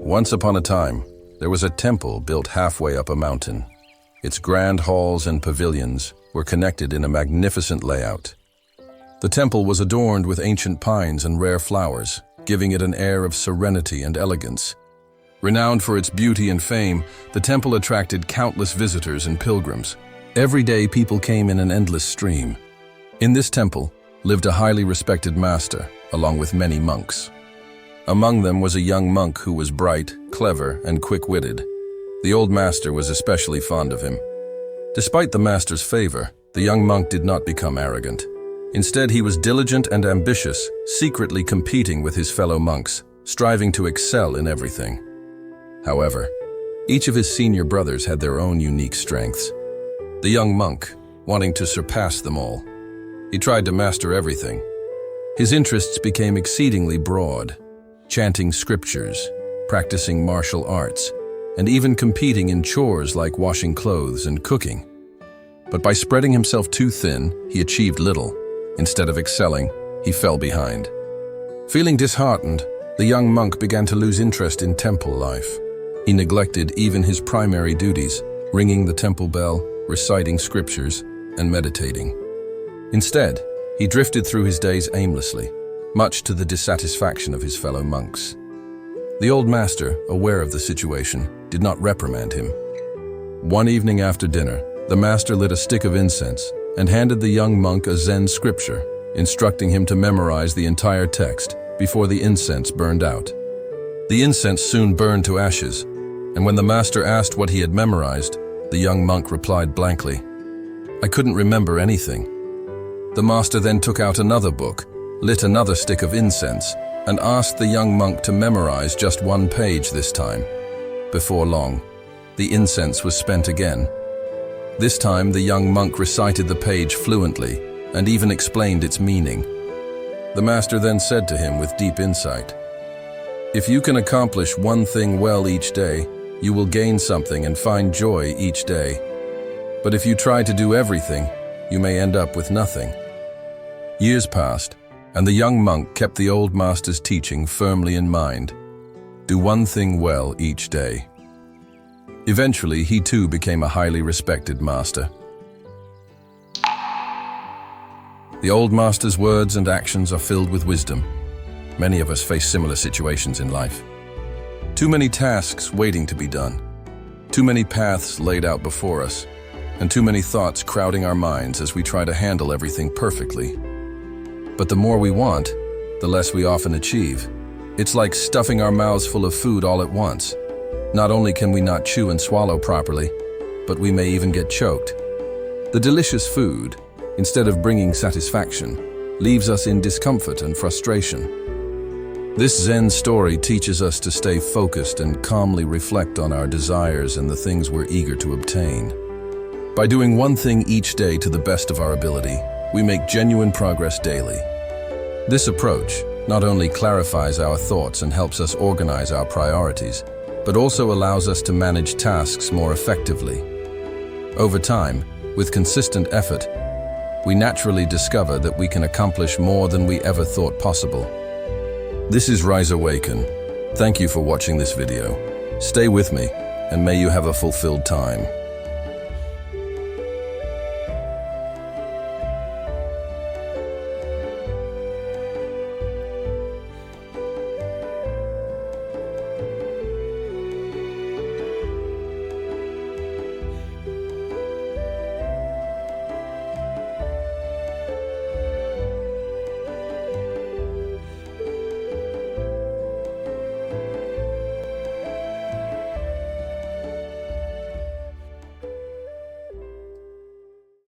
Once upon a time, there was a temple built halfway up a mountain. Its grand halls and pavilions were connected in a magnificent layout. The temple was adorned with ancient pines and rare flowers, giving it an air of serenity and elegance. Renowned for its beauty and fame, the temple attracted countless visitors and pilgrims. Every day, people came in an endless stream. In this temple lived a highly respected master, along with many monks. Among them was a young monk who was bright, clever, and quick-witted. The old master was especially fond of him. Despite the master's favor, the young monk did not become arrogant. Instead, he was diligent and ambitious, secretly competing with his fellow monks, striving to excel in everything. However, each of his senior brothers had their own unique strengths. The young monk, wanting to surpass them all, he tried to master everything. His interests became exceedingly broad, chanting scriptures, practicing martial arts, and even competing in chores like washing clothes and cooking. But by spreading himself too thin, he achieved little. Instead of excelling, he fell behind. Feeling disheartened, the young monk began to lose interest in temple life. He neglected even his primary duties, ringing the temple bell, reciting scriptures, and meditating. Instead, he drifted through his days aimlessly, much to the dissatisfaction of his fellow monks. The old master, aware of the situation, did not reprimand him. One evening after dinner, the master lit a stick of incense and handed the young monk a Zen scripture, instructing him to memorize the entire text before the incense burned out. The incense soon burned to ashes, and when the master asked what he had memorized, the young monk replied blankly, "I couldn't remember anything." The master then took out another book, lit another stick of incense, and asked the young monk to memorize just one page this time. Before long, the incense was spent again. This time, the young monk recited the page fluently and even explained its meaning. The master then said to him with deep insight, "If you can accomplish one thing well each day, you will gain something and find joy each day. But if you try to do everything, you may end up with nothing." Years passed, and the young monk kept the old master's teaching firmly in mind. Do one thing well each day. Eventually, he too became a highly respected master. The old master's words and actions are filled with wisdom. Many of us face similar situations in life. Too many tasks waiting to be done. Too many paths laid out before us, and too many thoughts crowding our minds as we try to handle everything perfectly. But the more we want, the less we often achieve. It's like stuffing our mouths full of food all at once. Not only can we not chew and swallow properly, but we may even get choked. The delicious food, instead of bringing satisfaction, leaves us in discomfort and frustration. This Zen story teaches us to stay focused and calmly reflect on our desires and the things we're eager to obtain. By doing one thing each day to the best of our ability, we make genuine progress daily. This approach not only clarifies our thoughts and helps us organize our priorities, but also allows us to manage tasks more effectively. Over time, with consistent effort, we naturally discover that we can accomplish more than we ever thought possible. This is RiseAwaken. Thank you for watching this video. Stay with me, and may you have a fulfilled time.